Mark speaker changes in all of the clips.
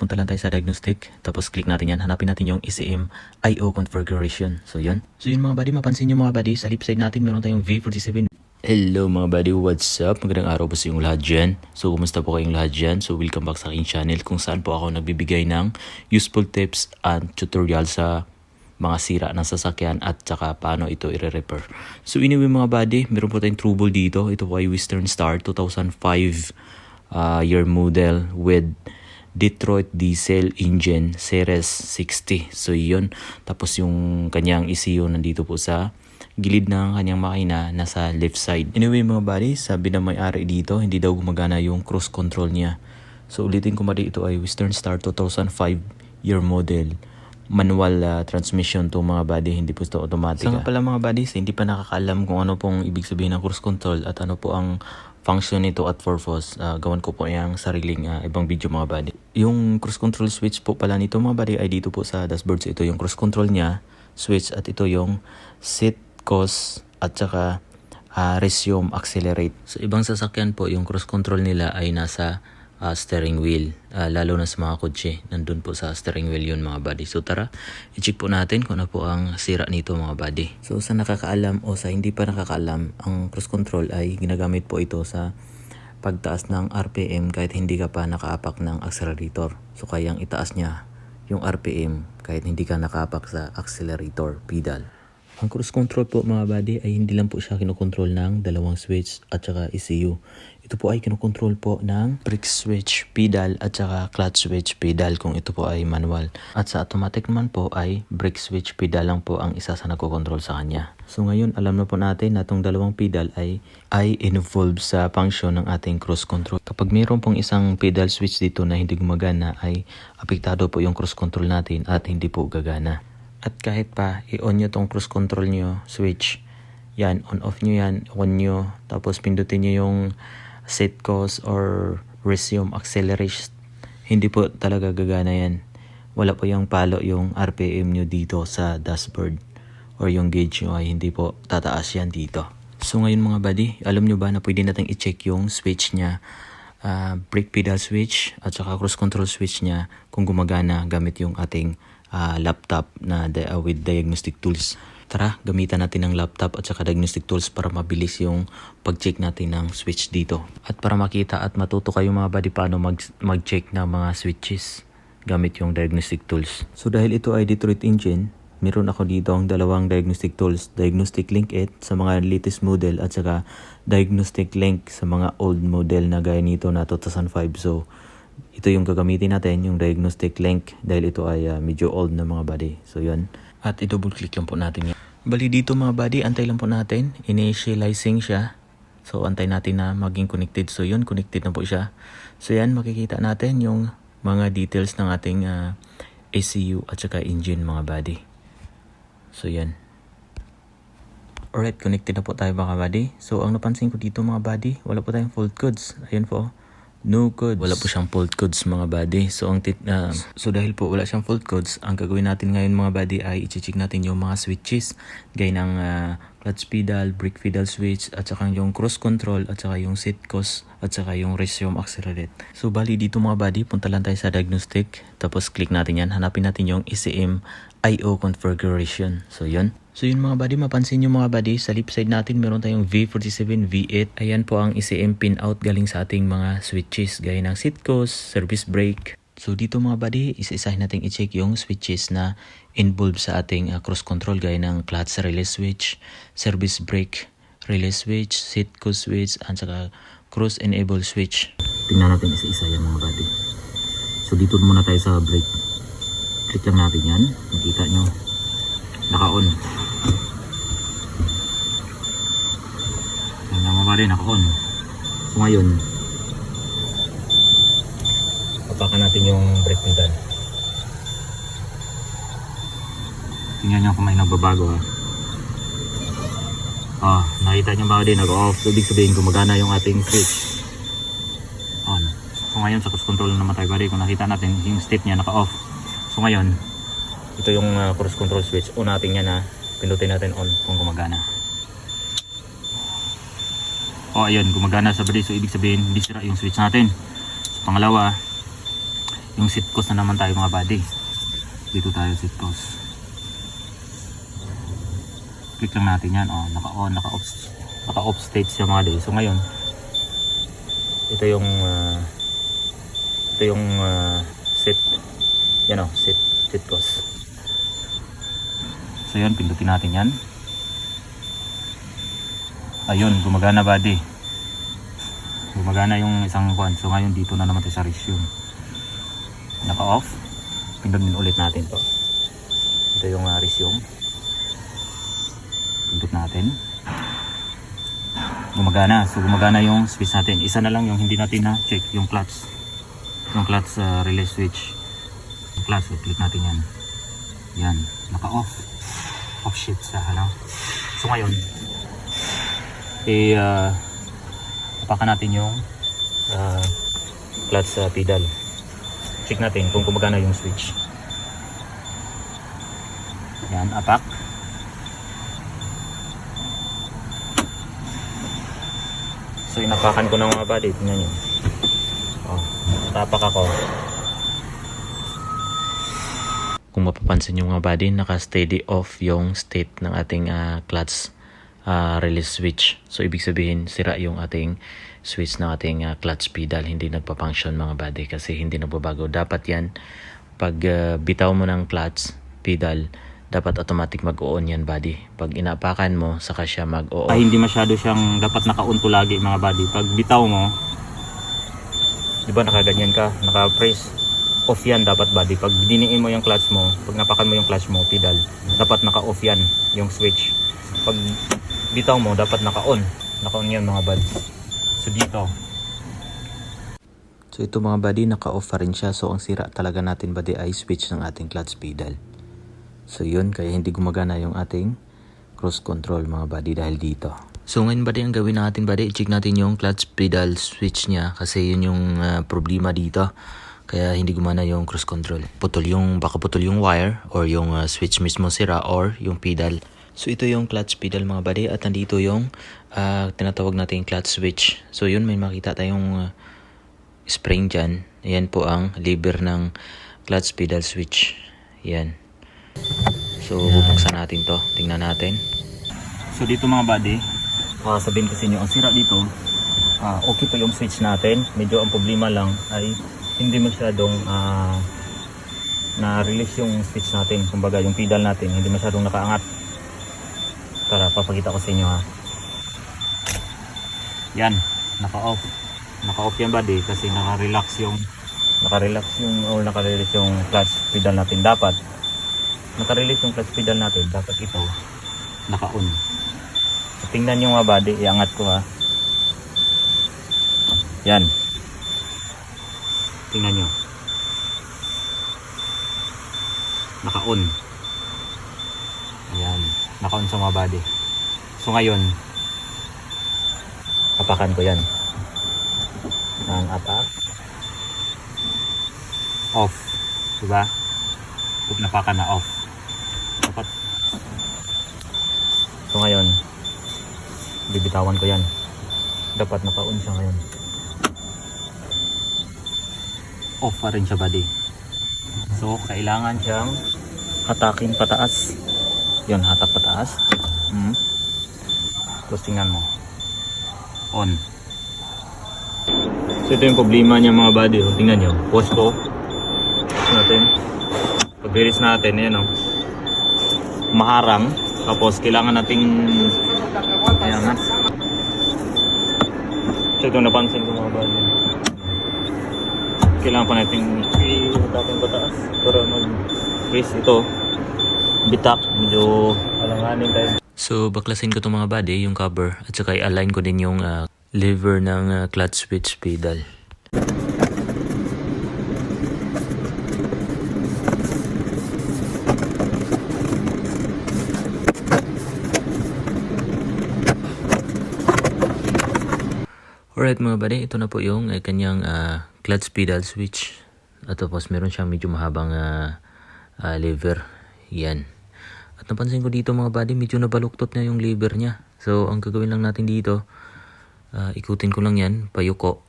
Speaker 1: punta lang tayo sa diagnostic. Tapos click natin yan. Hanapin natin yung ECM I/O configuration. So yun. So yun mga buddy, mapansin nyo mga buddy, sa left side natin meron tayong V47. Hello mga buddy, what's up? Magandang araw po sa inyong lahat dyan. So kumusta po kayong lahat dyan? So welcome back sa aking channel kung saan po ako nagbibigay ng useful tips and tutorial sa mga sira ng sasakyan at saka paano ito i-repair. So anyway mga buddy, meron po tayong trouble dito. Ito po ay Western Star 2005 year model with Detroit diesel engine series 60. So yun, tapos yung kanyang ECU nandito po sa gilid ng kanyang makina, nasa left side. Anyway mga buddy, sabi na may-ari dito, hindi daw gumagana yung cruise control niya. So ulitin ko buddy, ito ay Western Star 2005 year model. Manual transmission to mga buddy, hindi po ito automatic. So nga pala mga buddy, hindi pa nakakaalam kung ano pong ibig sabihin ng cruise control at ano po ang function nito at purpose. Gawan ko po yung sariling ibang video mga buddy. Yung cruise control switch po pala nito mga buddy ay dito po sa dashboard. So ito yung cruise control niya, switch, at ito yung seat cause at saka resume accelerate. So ibang sasakyan po yung cruise control nila ay nasa steering wheel, lalo na sa mga kotse, nandun po sa steering wheel yun mga buddy. So tara, i-check po natin kung ano po ang sira nito mga buddy. So sa nakakaalam o sa hindi pa nakakaalam, ang cruise control ay ginagamit po ito sa pagtaas ng RPM kahit hindi ka pa nakaapak ng accelerator. So kayang itaas niya yung RPM kahit hindi ka nakaapak sa accelerator pedal. Ang cruise control po mga buddy ay hindi lang po siya kinokontrol ng dalawang switch at saka ECU. Ito po ay kinokontrol po ng brake switch pedal at saka clutch switch pedal kung ito po ay manual. At sa automatic naman po ay brake switch pedal lang po ang isa sa nagkokontrol sa kanya. So ngayon alam na po natin na itong dalawang pedal ay involved sa function ng ating cruise control. Kapag mayroon pong isang pedal switch dito na hindi gumagana ay apektado po yung cruise control natin at hindi po gagana. At kahit pa i-on nyo tong cruise control nyo switch, yan, on-off nyo yan, on nyo, tapos pindutin nyo yung set cause or resume acceleration, hindi po talaga gagana yan. Wala po yung palo yung RPM nyo dito sa dashboard or yung gauge nyo ay hindi po tataas yan dito. So ngayon mga buddy, alam nyo ba na pwede natin i-check yung switch nya, brake pedal switch at saka cruise control switch nya kung gumagana gamit yung ating laptop na with diagnostic tools. Tara, gamitan natin ng laptop at saka diagnostic tools para mabilis yung pag-check natin ng switch dito. At para makita at matuto kayo mga buddy paano mag-check ng mga switches gamit yung diagnostic tools. So dahil ito ay Detroit engine, meron ako dito ang dalawang diagnostic tools. Diagnostic Link 8 sa mga latest model at saka Diagnostic Link sa mga old model na gaya nito na 2005. So ito yung gagamitin natin, yung Diagnostic Link, dahil ito ay medyo old na mga buddy. So yun. At i-double click lang po natin yan. Bali dito mga buddy, antay lang po natin. Initializing siya. So antay natin na maging connected. So yun, connected na po siya. So yan, makikita natin yung mga details ng ating ECU at saka engine mga buddy. So yan. Alright, connected na po tayo mga buddy. So ang napansin ko dito mga buddy, wala po tayong fault codes. Ayun po. No codes. Wala po siyang fault codes mga buddy. So so dahil po wala siyang fault codes, ang gagawin natin ngayon mga buddy ay i-check natin yung mga switches gaya ng clutch pedal, brake pedal switch at saka yung cruise control at saka yung seat cause at saka yung resume accelerate. So bali dito mga buddy, punta lang tayo sa diagnostic, tapos click natin yan, hanapin natin yung ECM I/O configuration. So yun. So yun mga buddy, mapansin nyo mga buddy, sa left side natin meron tayong V47, V8. Ayan po ang ECM pin out galing sa ating mga switches gaya ng seat cause, service brake. So dito mga buddy, isa-isahin natin i-check yung switches na involved sa ating cruise control gaya ng clutch release switch, service brake release switch, seat cause switch, at saka cruise enable switch. Tingnan natin isa-isa yan mga buddy. So dito muna tayo sa brake. Click lang natin yan. Makita nyo, naka-on. Yan mga buddy, naka-on. So ngayon, papakan natin yung brake pedal. Tingnan nyo kung may nagbabago ha. Nakita nyo ba din, nag-off. So ibig sabihin gumagana yung ating switch. On. So ngayon sa cruise control naman tayo buddy, kung nakita natin yung state nya naka-off. So ngayon, ito yung cruise control switch. On natin yan ha. Pindutin natin on kung gumagana. Ayun, gumagana sa buddy. So ibig sabihin hindi sira yung switch natin. So pangalawa, Yung seat coast na naman tayo mga buddy. Dito tayo seat coast. Click lang natin yan. Oh, naka-on, naka-off state siya mga buddy. So ngayon, ito yung seat. Yan oh, seat coast. So yun, pindutin natin yan. Ayun, gumagana buddy. Gumagana yung isang kwan. So ngayon dito na naman tayo sa resume. Naka-off. Pindutin ulit natin to. Ito yung resume. Pindut natin. Gumagana. So gumagana yung switch natin. Isa na lang yung hindi natin na check, yung clutch. Yung clutch relay switch. Yung clutch, so click natin yan. Yan, naka-off. Off shift sa ano. So ngayon, tapakan natin yung clutch pedal. Check natin kung gumagana yung switch. Yan, apak. So inapakan ko na mga buddy, tingnan nyo. Oh, tapak ako. Kung mapapansin nyo mga buddy, naka-steady off yung state ng ating clutch release switch. So ibig sabihin sira yung ating switch ng ating clutch pedal, hindi nagpa-function mga buddy kasi hindi nagbabago. Dapat yan pag bitaw mo ng clutch pedal, dapat automatic mag-on yan buddy. Pag inapakan mo saka siya mag-on. Hindi masyado siyang dapat naka-on to lagi mga buddy. Pag bitaw mo, di ba nakaganyan ka, naka-press off yan dapat buddy. Pag diniin mo yung clutch mo, pag napakan mo yung clutch mo pedal, dapat naka-off yan yung switch. Pag bitaw mo, dapat naka-on. Naka-on yan mga buds. So dito. So ito mga buddy, naka-off pa rin siya. So ang sira talaga natin buddy ay switch ng ating clutch pedal. So yun, kaya hindi gumagana yung ating cruise control mga buddy dahil dito. So ngayon buddy, ang gawin natin buddy, i-check natin yung clutch pedal switch niya. Kasi yun yung problema dito. Kaya hindi gumana yung cruise control. Baka putol yung wire or yung switch mismo sira or yung pedal. So ito yung clutch pedal mga buddy at nandito yung tinatawag natin clutch switch. So yun, may makita tayong spring dyan. Ayan po ang lever ng clutch pedal switch. Ayan. So bubuksan natin to. Tingnan natin. So dito mga buddy, sabihin kasi nyo, ang sira dito, okay po yung switch natin. Medyo ang problema lang ay hindi masyadong na-release yung switch natin. Kumbaga yung pedal natin hindi masyadong nakaangat. Tara, papakita ko sa inyo ha. Yan, naka-off. Naka-off yan buddy kasi naka-relax yung clutch pedal natin. Dapat naka-release yung clutch pedal natin. Dapat ito naka-on. So, tingnan nyo nga buddy, iangat ko ha. Yan. Tingnan nyo. Naka-on. Ayan. Naka-on sa mga body. So ngayon, apakan ko yan. Ang apak. Off. Diba? Pag napakan na off. Dapat. So ngayon, bibitawan ko yan. Dapat naka-on siya ngayon. Off pa rin siya buddy. So kailangan siyang hatakin pataas. Yun, hatak pataas. Tapos tingnan mo. On. So ito yung problema niya mga buddy. Tingnan nyo. Pause ko. Pause natin. Pag-release natin, yan o. Maharang. Tapos kailangan nating ayan. So ito napansin ko mga buddy. Kailangan pa nating i-hatakin pataas para mag-raise ito. Bitak, medyo alanganin tayo. So baklasin ko itong mga buddy, yung cover, at saka i-align ko din yung lever ng clutch switch pedal. Alright mga buddy, ito na po yung kanyang clutch pedal switch. At tapos meron siyang medyo mahabang lever. Yan. At napansin ko dito mga buddy, medyo nabaluktot na yung lever niya. So ang gagawin lang natin dito, ikutin ko lang yan, payuko.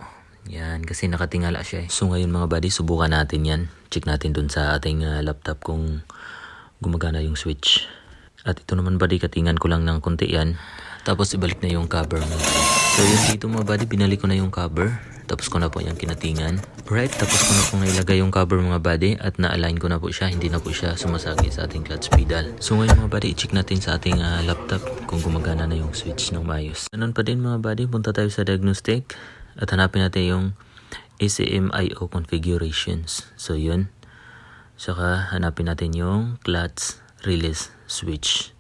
Speaker 1: Yan, kasi nakatingala siya eh. So ngayon mga buddy, subukan natin yan. Check natin dun sa ating laptop kung gumagana yung switch. At ito naman buddy, katingan ko lang ng konti yan. Tapos ibalik na yung cover mo. So yun dito mga buddy, binalik ko na yung cover. Tapos ko na po yung kinatingan. Alright, tapos ko na pong nailagay yung cover mga buddy. At na-align ko na po siya, hindi na po siya sumasagi sa ating clutch pedal. So ngayon mga buddy, i-check natin sa ating laptop kung gumagana na yung switch ng maayos. Ganun pa din mga buddy, punta tayo sa diagnostic. At hanapin natin yung ECM-IO configurations. So yun. Saka hanapin natin yung clutch release switch.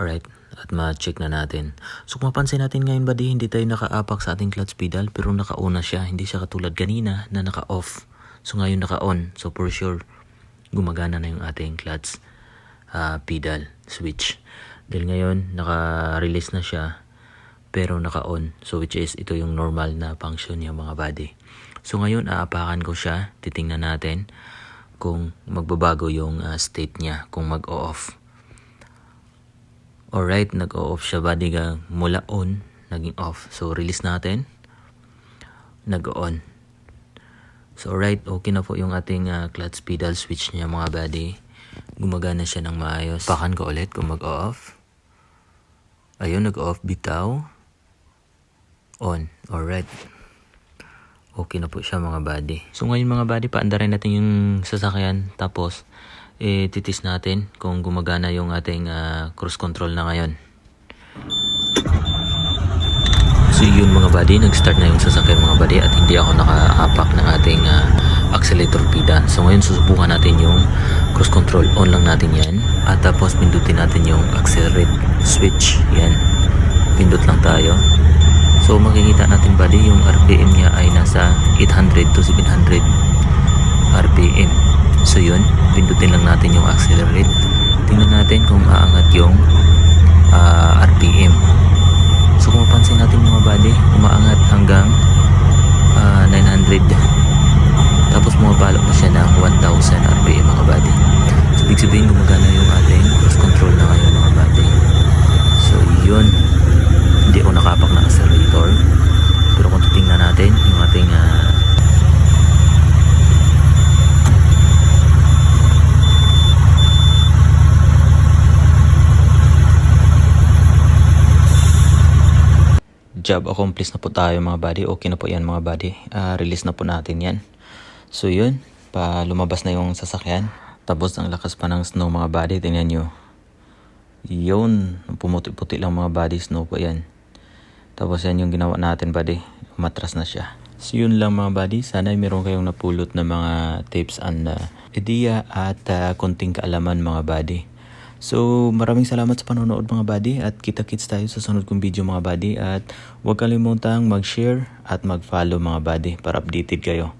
Speaker 1: Alright. At ma-check na natin. So kung mapansin natin ngayon buddy, hindi tayo naka-apak sa ating clutch pedal. Pero naka-on na siya. Hindi siya katulad kanina na naka-off. So ngayon naka-on. So for sure, gumagana na yung ating clutch pedal switch. Dahil ngayon, naka-release na siya. Pero naka-on. So which is ito yung normal na function niya mga buddy. So ngayon aapakan ko siya. Titingnan natin kung magbabago yung state niya. Kung mag-off. Alright, nag-off siya buddy. Mula on, naging off. So release natin. Nag-on. So alright, okay na po yung ating clutch pedal switch niya mga buddy. Gumagana siya ng maayos. Pakan ko ulit kung mag-off. Ayun, nag-off bitaw. On. Alright. Okay na po siya mga buddy. So ngayon mga buddy, paandarin natin yung sasakyan. Tapos, titis natin kung gumagana yung ating cruise control na ngayon. So yun mga buddy, nag-start na yung sasakyan mga buddy. At hindi ako naka-apak ng ating accelerator pedal. So ngayon susubukan natin yung cruise control. On lang natin yan. At tapos pindutin natin yung accelerate switch. Yan. Pindot lang tayo. So makikita natin buddy, yung RPM niya ay nasa 800 to 700 RPM. So yun, pindutin lang natin yung accelerate. Tingnan natin kung aangat yung RPM. So kung mapansin natin mga buddy, umaangat hanggang 900. Tapos bumabalo na siya ng 1000 RPM mga buddy. So ibig sabihin gumagana yung ating cruise control na ngayon mga buddy. So yun. Hindi ako nakapak ng accelerator. Pero kung titingnan natin yung ating job accomplished na po tayo mga buddy. Okay na po yan mga buddy. Release na po natin yan. So yun, lumabas na yung sasakyan. Tapos ang lakas pa ng snow mga buddy. Tingnan nyo. Yun, pumuti-puti lang mga buddy. Snow pa yan. Tapos yan yung ginawa natin buddy. Umatras na siya. So yun lang mga buddy. Sana ay meron kayong napulot na mga tips and idea at konting kaalaman mga buddy. So maraming salamat sa panonood mga buddy. At kita-kits tayo sa sunod kong video mga buddy. At huwag kalimutang mag-share at mag-follow mga buddy para updated kayo.